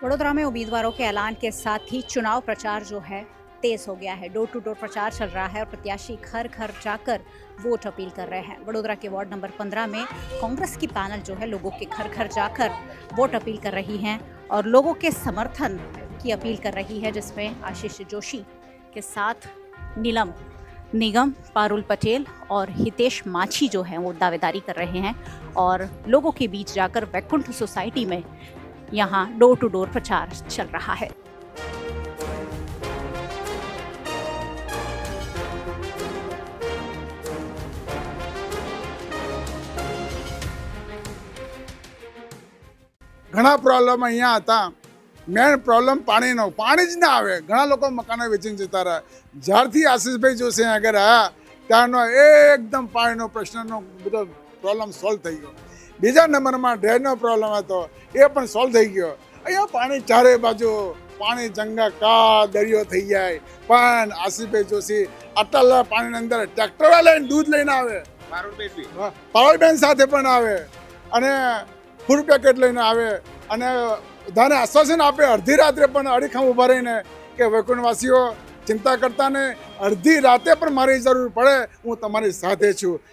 वडोदरा में उम्मीदवारों के ऐलान के साथ ही चुनाव प्रचार जो है तेज हो गया है। डोर टू डोर प्रचार चल रहा है और प्रत्याशी घर घर जाकर वोट अपील कर रहे हैं। वडोदरा के वार्ड नंबर 15 में कांग्रेस की पैनल जो है लोगों के घर घर जाकर वोट अपील कर रही हैं और लोगों के समर्थन की अपील कर रही है, जिसमें आशीष जोशी के साथ नीलम निगम, पारुल पटेल और हितेश माछी जो हैं वो दावेदारी कर रहे हैं और लोगों के बीच जाकर वैकुंठ सोसाइटी में यहाँ डोर टू डोर प्रचार चल रहा है। ઘણા પ્રોબ્લેમ અહીંયા હતા। મેન પ્રોબ્લેમ પાણીનો, પાણી જ ના આવે। ઘણા લોકો મકાનો વેચીને જતા રહ્યા। જ્યારથી આશીષભાઈ જોશી આગળ આવ્યા ત્યારનો એકદમ પાણીનો પ્રશ્નનો બધો પ્રોબ્લેમ સોલ્વ થઈ ગયો। બીજા નંબરમાં ડ્રેનનો પ્રોબ્લેમ હતો, એ પણ સોલ્વ થઈ ગયો। અહીંયા પાણી ચારે બાજુ પાણી જંગાકાર દરિયો થઈ જાય, પણ આશીષભાઈ જોશી આટલા પાણીની અંદર ટ્રેક્ટરો લઈને દૂધ લઈને આવે, પાવરબેન સાથે પણ આવે અને ફૂડ પેકેટ લઈને આવે અને બધાને આશ્વાસન આપે। અડધી રાત્રે પણ અડીખમ ઊભા રહીને કે વૈકુંઠવાસીઓ ચિંતા કરતા ને, અડધી રાતે પણ મારી જરૂર પડે હું તમારી સાથે છું।